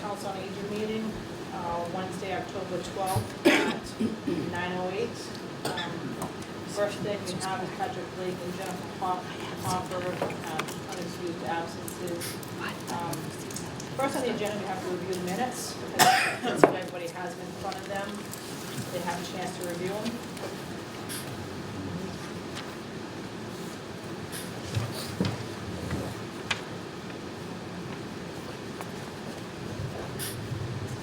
Council on Aging meeting, Wednesday, October 12th at 9:08. First thing we have is Patrick Blake and Jennifer Hopper, unexcused absences. First on the agenda, we have to review the minutes, because that's what everybody has in front of them. They have a chance to review them.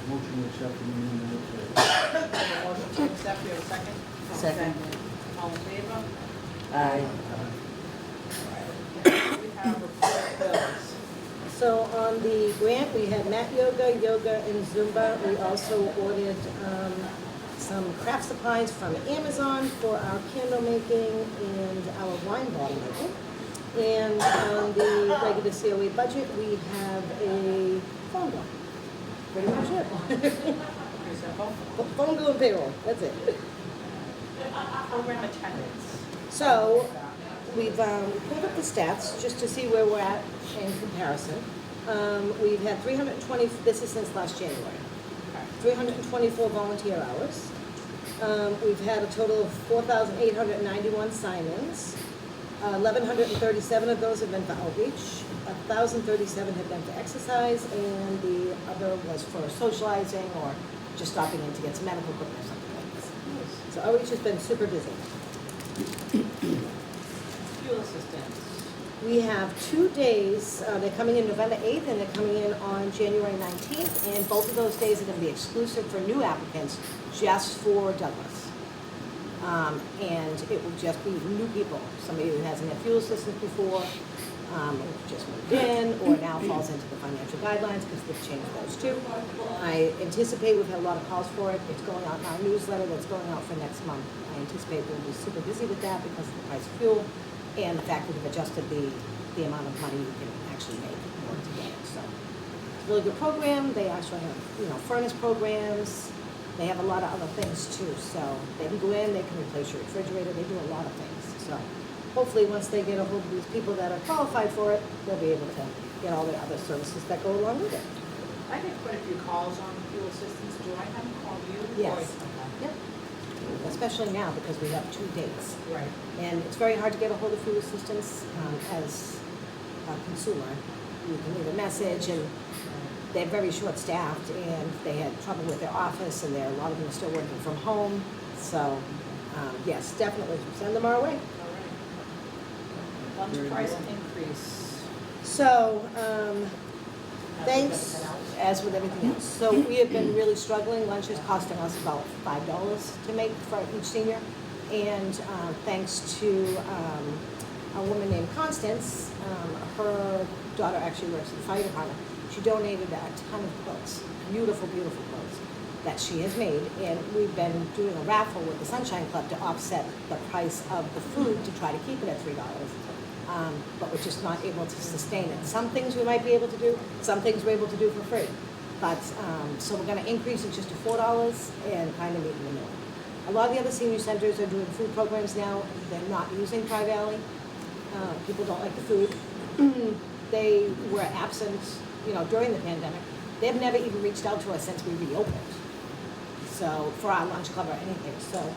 Motion to accept the meeting minutes. We have a motion to accept, we have a second? Second. All in favor? Aye. We have report bills. So on the grant, we had mat yoga, yoga, and Zumba. We also ordered some craft supplies from Amazon for our candle making and our wine bottle making. And on the regular COA budget, we have a phone bill. Pretty much it. Pretty simple. Phone bill and payroll, that's it. Program attendance. So we've pulled up the stats just to see where we're at in comparison. We've had 320, this is since last January, 324 volunteer hours. We've had a total of 4,891 sign-ins. 1,137 of those have been for outreach. 1,037 have been for exercise, and the other was for socializing or just stopping in to get some medical equipment or something like this. So outreach has been super busy. Fuel assistance. We have 2 days, they're coming in November 8th and they're coming in on January 19th, and both of those days are going to be exclusive for new applicants, just for Douglas. And it will just be new people, somebody who hasn't had fuel assistance before, who just moved in, or now falls into the financial guidelines because they've changed those too. I anticipate we've had a lot of calls for it. It's going out in our newsletter that's going out for next month. I anticipate we'll be super busy with that because of the price of fuel and the fact that we've adjusted the amount of money you can actually make in order to get it. So it's a really good program. They actually have, furnace programs. They have a lot of other things too. So they can go in, they can replace your refrigerator. They do a lot of things. So hopefully once they get a hold of these people that are qualified for it, they'll be able to get all the other services that go along with it. I get quite a few calls on fuel assistance. Do I have to call you? Yes. Or- Yep. Especially now because we have 2 dates. Right. And it's very hard to get a hold of fuel assistance as a consumer. You can leave a message, and they're very short-staffed, and they had trouble with their office, and a lot of them are still working from home. So, yes, definitely send them our way. All right. Lunch price increase. So, thanks, as with everything else. So we have been really struggling. Lunch is costing us about $5 to make for each senior. And thanks to a woman named Constance, her daughter actually works in the fire department. She donated a ton of clothes, beautiful, beautiful clothes that she has made. And we've been doing a raffle with the Sunshine Club to offset the price of the food to try to keep it at $3. But we're just not able to sustain it. Some things we might be able to do, some things we're able to do for free. But, so we're gonna increase it just to $4 and kind of meet in the middle. A lot of the other senior centers are doing food programs now. They're not using Tri-Valley. People don't like the food. They were absent, during the pandemic. They've never even reached out to us since we reopened. So, for our lunch club or anything. So,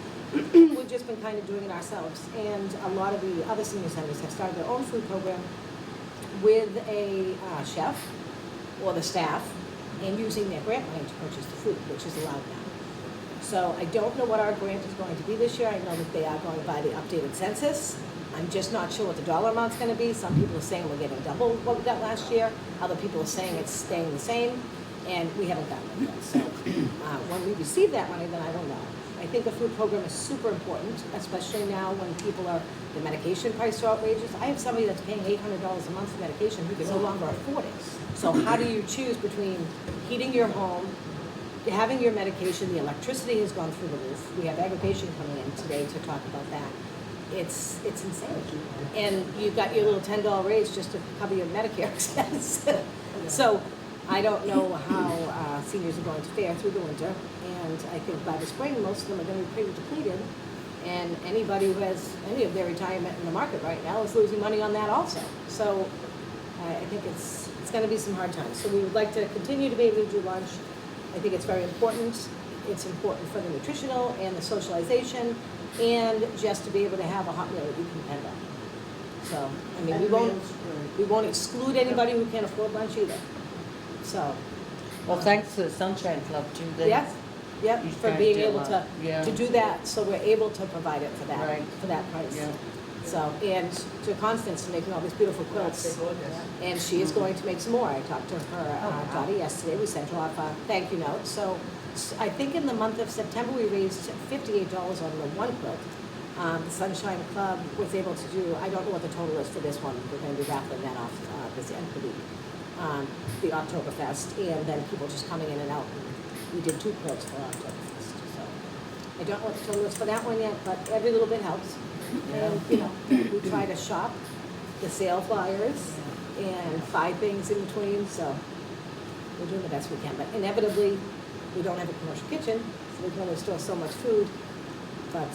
we've just been kind of doing it ourselves. And a lot of the other senior centers have started their own food program with a chef or the staff and using their grant money to purchase the food, which is allowed now. So I don't know what our grant is going to be this year. I know that they are going by the updated census. I'm just not sure what the dollar amount's going to be. Some people are saying we're getting double what we got last year. Other people are saying it's staying the same. And we haven't gotten it yet. So when we receive that money, then I will know. I think the food program is super important, especially now when the medication prices are outrageous. I have somebody that's paying $800 a month for medication who can no longer afford it. So how do you choose between heating your home, having your medication? The electricity has gone through the roof. We have aggregation coming in today to talk about that. It's insane. And you've got your little $10 raise just to cover your Medicare expense. So I don't know how seniors are going to fare through the winter. And I think by the spring, most of them are going to be pretty depleted. And anybody who has any of their retirement in the market right now is losing money on that also. So I think it's it's gonna be some hard times. So we would like to continue to be able to do lunch. I think it's very important. It's important for the nutritional and the socialization, and just to be able to have a hot meal that you can depend on. So, I mean, we won't exclude anybody who can't afford lunch either. So, Well, thanks to the Sunshine Club too. They- yes, yep, You for guys being do a able lot. to, Yeah. to do that, so we're able to provide it for that, Right. for that price. Yeah. So, and to Constance making all these beautiful quilts. And she is going to make some more. I talked to her daughter yesterday. We sent her off a thank you note. So I think in the month of September, we raised $58 on the one quilt. The Sunshine Club was able to do, I don't know what the total is for this one. We're going to be raffling that off this end of the week. The Oktoberfest, and then people just coming in and out. We did 2 quilts for Oktoberfest. So I don't know what the total is for that one yet, but every little bit helps. And, you know, we try to shop the sale flyers and find things in between, so we're doing the best we can. But inevitably, we don't have a commercial kitchen, so we can only store so much food. But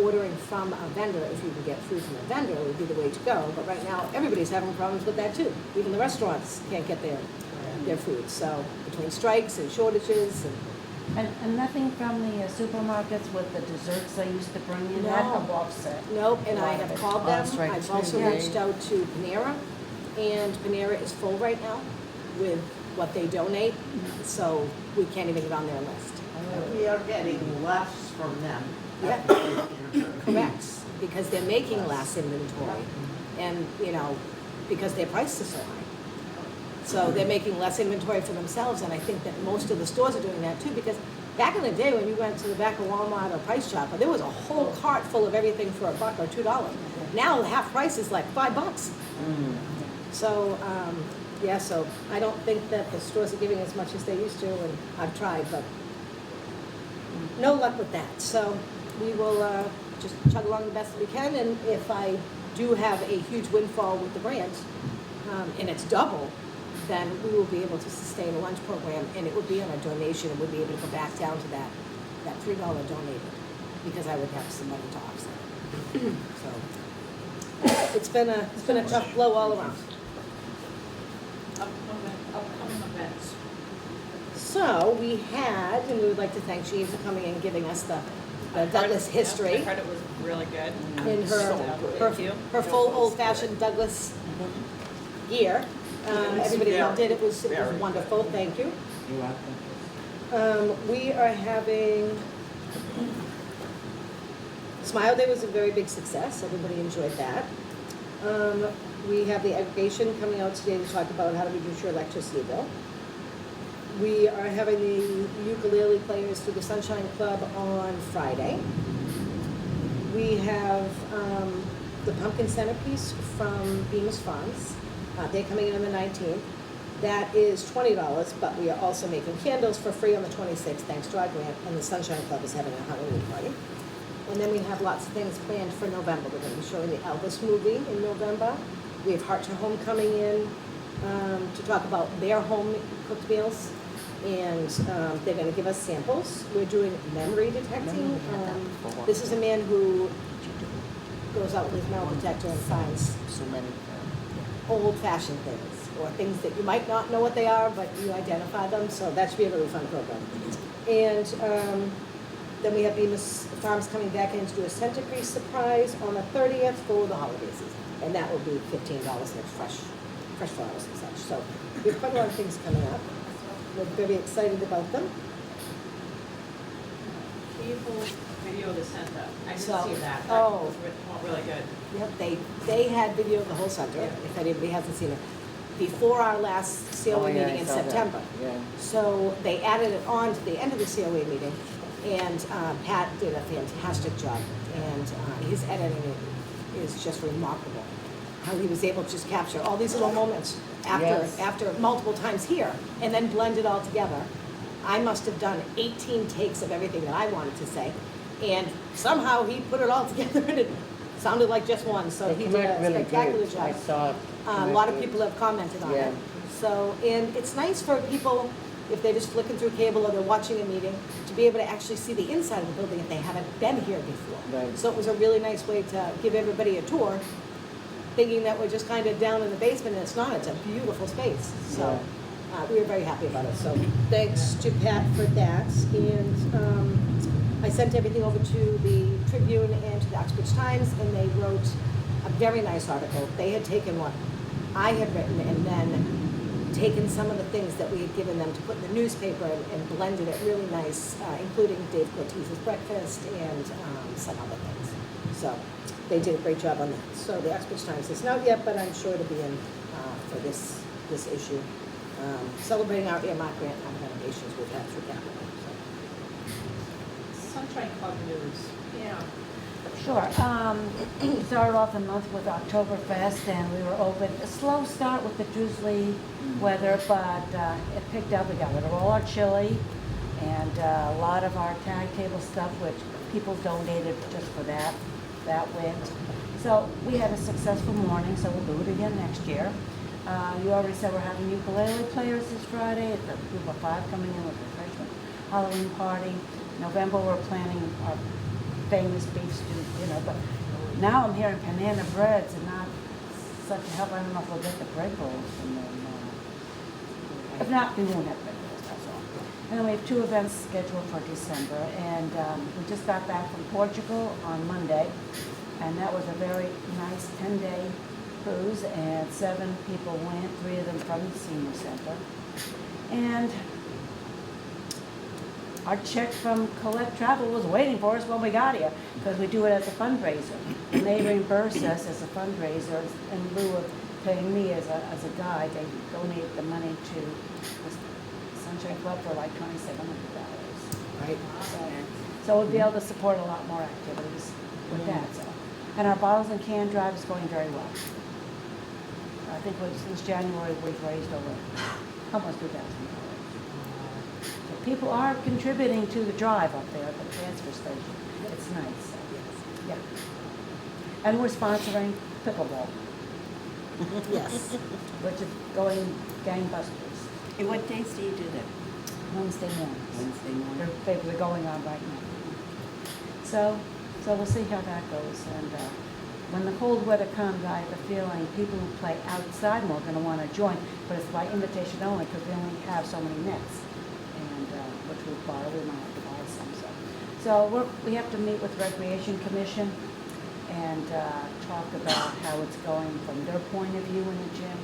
ordering from a vendor, if you can get food from a vendor, would be the way to go. But right now, everybody's having problems with that too. Even the restaurants can't get their food. So between strikes and shortages And nothing from the supermarkets with the desserts they used to bring in, that No. have offset. Nope, and I have called Oh, them. that's right, I've too, also yeah. reached out to Panera, and Panera is full right now with what they donate, so we can't even get on their list. We are getting less from them. Yeah. Correct, because they're making less inventory, and, you know, because their prices are so high. So they're making less inventory for themselves, and I think that most of the stores are doing that too, because back in the day, when you went to the back of Walmart or Price Chopper, there was a whole cart full of everything for $1 or $2. Now, half price is like $5. So, yeah, so I don't think that the stores are giving as much as they used to, and I've tried, but no luck with that. So we will just chug along the best we can, and if I do have a huge windfall with the grant, and it's double, then we will be able to sustain a lunch program, and it would be on a donation, and we'd be able to go back down to that $3 donated, because I would have some money to offset it. So it's been a tough blow all around. Upcoming events. So we had, and we would like to thank Jean for coming and giving us the Douglas history I heard it was really good. in Thank you. her full old-fashioned Douglas gear. Everybody loved it. It was wonderful. Thank you. You're welcome. We are having, Smile Day was a very big success. Everybody enjoyed that. We have the aggregation coming out today to talk about how to reduce your electricity bill. We are having the ukulele players through the Sunshine Club on Friday. We have the pumpkin centerpiece from Bemis Farms. They're coming in on the 19th. That is $20, but we are also making candles for free on the 26th, thanks to our grant, and the Sunshine Club is having a Halloween party. And then we have lots of things planned for November. We're going to be showing the Elvis movie in November. We have Heart to Home coming in to talk about their home cooked meals, and they're going to give us samples. We're doing memory detecting. This is a man who goes out with his metal detector and finds So many. old-fashioned things, or things that you might not know what they are, but you identify them, so that should be a really fun program. And then we have Bemis Farms coming back in to do a centerpiece surprise on the 30th for the holiday season, and that will be $15, and it's fresh flowers and such. So we have quite a lot of things coming up. We're very excited about them. People video the center. I didn't So- see that. That oh. was really good. Yep, they had video of the whole center, if anybody hasn't seen it, before our last COA Oh, yeah, meeting I in saw that. September. Yeah. So they added it on to the end of the COA meeting, and Pat did a fantastic job, and his editing is just remarkable. How he was able to just capture all these little moments Yes. after multiple times here, and then blend it all together. I must have done 18 takes of everything that I wanted to say, and somehow he put it all together, and it sounded like just one, so It he came did out a really spectacular good. I job. saw it. A lot of people have commented on Yeah. it. So, and it's nice for people, if they're just flicking through cable or they're watching a meeting, to be able to actually see the inside of the building if they haven't been here before. Right. So it was a really nice way to give everybody a tour thinking that we're just kind of down in the basement, and it's not, it's a beautiful space. So we were very happy about it. So thanks to Pat for that. And I sent everything over to the Tribune and to the Oxbridge Times, and they wrote a very nice article. They had taken what I had written and then taken some of the things that we had given them to put in the newspaper and blended it really nice, including Dave Cortez's breakfast and some other things. So they did a great job on that. So the Oxbridge Times isn't out yet, but I'm sure it'll be in for this issue. Celebrating our earmark grant and our renovations we've had through capital. Sunshine Club news. Yeah. Sure. We started off the month with Oktoberfest, and we were open. A slow start with the drizzly weather, but it picked up. We got rid of all our chili and a lot of our tag table stuff, which people donated just for that went. So we had a successful morning, so we'll do it again next year. You already said we're having ukulele players this Friday. It's a group of 5 coming in with a freshman Halloween party. November, we're planning our famous beef stew dinner, but now I'm hearing banana breads and not such a help. I don't know if we'll get the bread rolls from them. If not, we won't have bread rolls, that's all. And then we have 2 events scheduled for December, and we just got back from Portugal on Monday, and that was a very nice 10-day cruise, and 7 people went, 3 of them from the senior center. And our check from Collect Travel was waiting for us when we got here, because we do it as a fundraiser. And they reimburse us as a fundraiser in lieu of paying me as a guide. They donate the money to the Sunshine Club for like $2,700. Right. So we'll be able to support a lot more activities with that. So. And our bottles and can drive is going very well. I think since January we've raised over almost $2,000. People are contributing to the drive up there at the transfer station. It's nice. Yeah. And we're sponsoring pickleball, Yes. which is going gangbusters. Hey, what days do you do that? Wednesday mornings. Wednesday morning? They're going on right now. So we'll see how that goes. And when the cold weather comes, I have a feeling people who play outside more are going to want to join, but it's by invitation only because we only have so many nets. Which we borrow, we might have to buy some. So we have to meet with Recreation Commission and talk about how it's going from their point of view in the gym.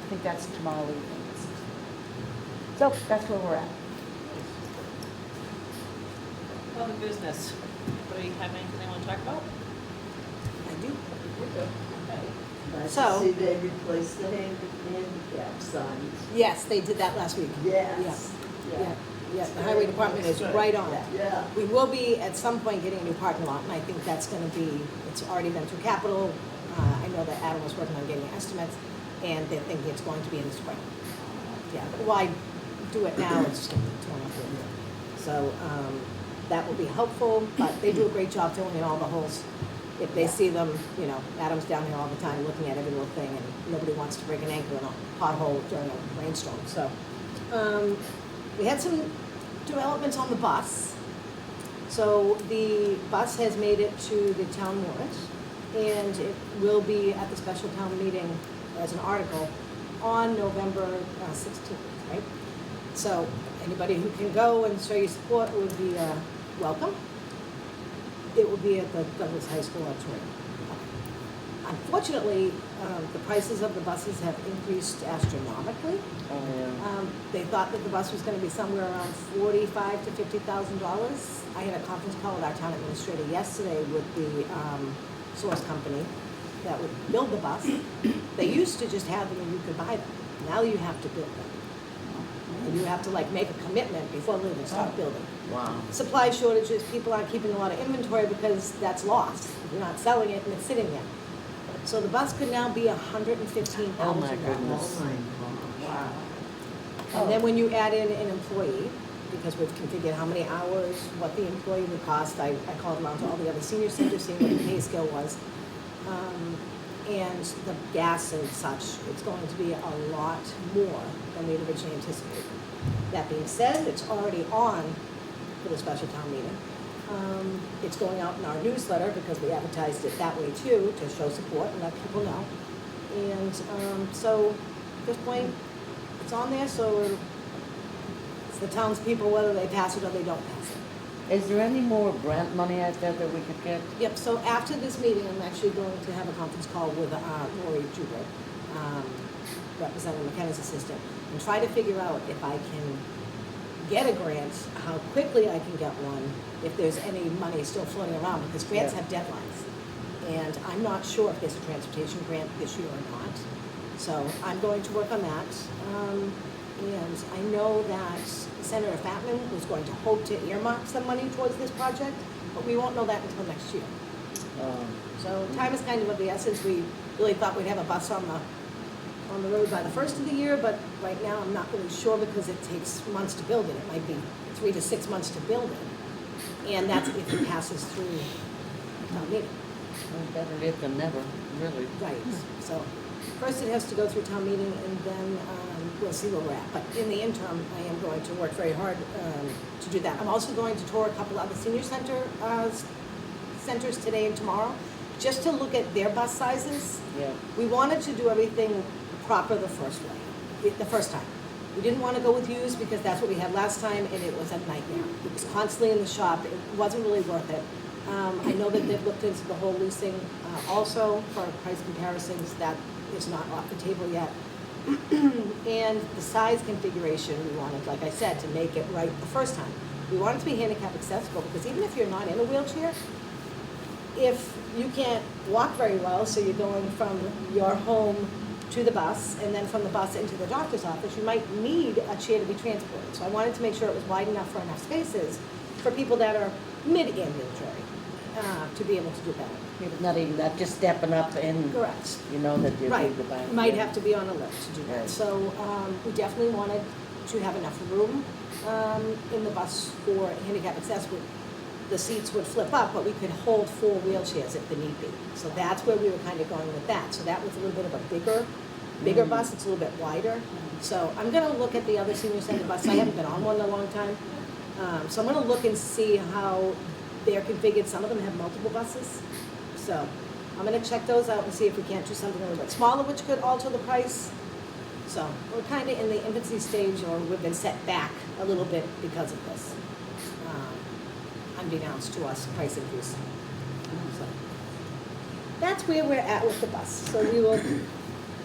I think that's tomorrow evening. So that's where we're at. Other business. Anybody have anything they want to talk about? I do. Okay. But So- see, they replaced the handicap signs. Yes, they did that last week. Yes. Yeah. Yeah, the highway department is right on it. Yeah. We will be at some point getting a new parking lot, and I think that's gonna be, it's already been through capital. I know that Adam was working on getting estimates, and they're thinking it's going to be in the spring. Yeah, but why do it now, it's just gonna be torn up a little bit. So, that will be helpful, but they do a great job filling in all the holes. If they see them, you know, Adam's down here all the time looking at every little thing, and nobody wants to break an ankle in a pothole during a rainstorm, so. We had some developments on the bus. So the bus has made it to the town warrant, and it will be at the special town meeting as an article on November 16th, right? So anybody who can go and show your support would be welcome. It will be at the Douglas High School auditorium. Unfortunately, the prices of the buses have increased astronomically. Oh, yeah. They thought that the bus was gonna be somewhere around $45,000 to $50,000. I had a conference call with our town administrator yesterday with the source company that would build the bus. They used to just have them and you could buy them. Now you have to build them. And you have to like make a commitment before they even start building. Wow. Supply shortages, people aren't keeping a lot of inventory because that's lost. You're not selling it and it's sitting there. So the bus could now be $115,000. Oh, my goodness. Oh, my God. Wow. And then when you add in an employee, because we've configured how many hours, what the employee would cost, I called around to all the other senior centers, seeing what the pay scale was. And the gas and such, it's going to be a lot more than we'd originally anticipated. That being said, it's already on for the special town meeting. It's going out in our newsletter because we advertised it that way too, to show support and let people know. And so at this point, it's on there, so it's the townspeople whether they pass it or they don't pass it. Is there any more grant money out there that we could get? Yep, so after this meeting, I'm actually going to have a conference call with Lori Jubert, Representative McKenna's assistant, and try to figure out if I can get a grant, how quickly I can get one, if there's any money still floating around, because grants Yeah. have deadlines. And I'm not sure if there's a transportation grant this year or not. So I'm going to work on that. And I know that Senator Fatman was going to hope to earmark some money towards this project, but we won't know that until next year. So time is kind of the essence. We really thought we'd have a bus on the road by the first of the year, but right now I'm not really sure because it takes months to build it. It might be 3 to 6 months to build it. And that's if it passes through town meeting. Well, better late than never, really. Right, so first it has to go through town meeting and then we'll see where we're at. But in the interim, I am going to work very hard to do that. I'm also going to tour a couple other senior centers today and tomorrow, just to look at their bus sizes. Yeah. We wanted to do everything proper the first time. We didn't want to go with used because that's what we had last time and it was a nightmare. It was constantly in the shop, it wasn't really worth it. I know that they've looked into the whole leasing also for price comparisons. That is not off the table yet. And the size configuration we wanted, like I said, to make it right the first time. We want it to be handicap accessible because even if you're not in a wheelchair, if you can't walk very well, so you're going from your home to the bus and then from the bus into the doctor's office, you might need a chair to be transported. So I wanted to make sure it was wide enough for enough spaces for people that are mid-ambulatory to be able to do that. Yeah, but not even that, just stepping up and, Correct. you know, that you Right, need the bank. might have to be on a lift to do that. Right. So we definitely wanted to have enough room in the bus for handicap accessible. The seats would flip up, but we could hold 4 wheelchairs if the need be. So that's where we were kind of going with that. So that was a little bit of a bigger bus, it's a little bit wider. So I'm gonna look at the other senior center buses. I haven't been on one in a long time. So I'm gonna look and see how they're configured. Some of them have multiple buses. So I'm gonna check those out and see if we can't do something a little bit smaller, which could alter the price. So we're kind of in the infancy stage, or we've been set back a little bit because of this. Unbeknownst to us, price increase. So that's where we're at with the bus. So we will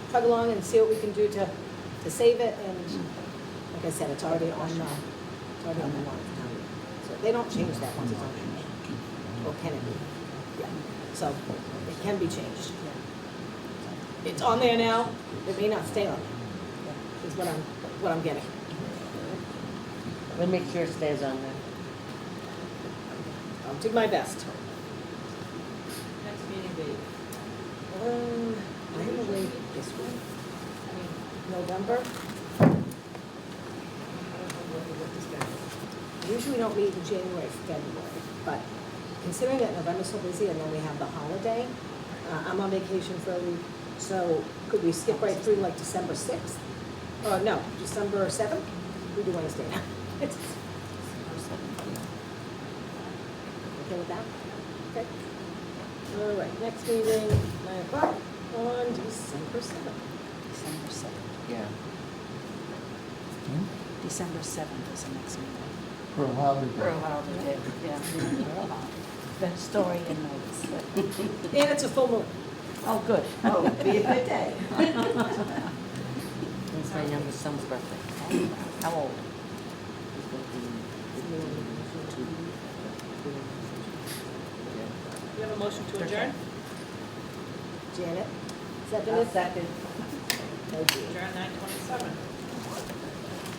plug along and see what we can do to save it. And like I said, it's already on the warrant. So they don't change that once it's on. Or can it be? Yeah. So it can be changed. It's on there now. It may not stay on there. Is what I'm getting. We'll make sure it stays on there. I'll do my best. Next meeting date. Probably this week. November. Usually we don't meet in January, February, but considering that November's so busy and then we have the holiday, I'm on vacation for a week, so could we skip right through like December 6th? No, December 7th? We do Wednesday now. It's okay with that? Okay. All right, next meeting, 9 o'clock on December 7th. December 7th. Yeah. December 7th is the next meeting. For a while we did, yeah. The story And and notice. And it's a full moon. oh, good. Oh, be a good day. It's my youngest son's birthday. How old? You have a motion to adjourn? Janet, seconded? Second. Thank you. Adjourn 9:27.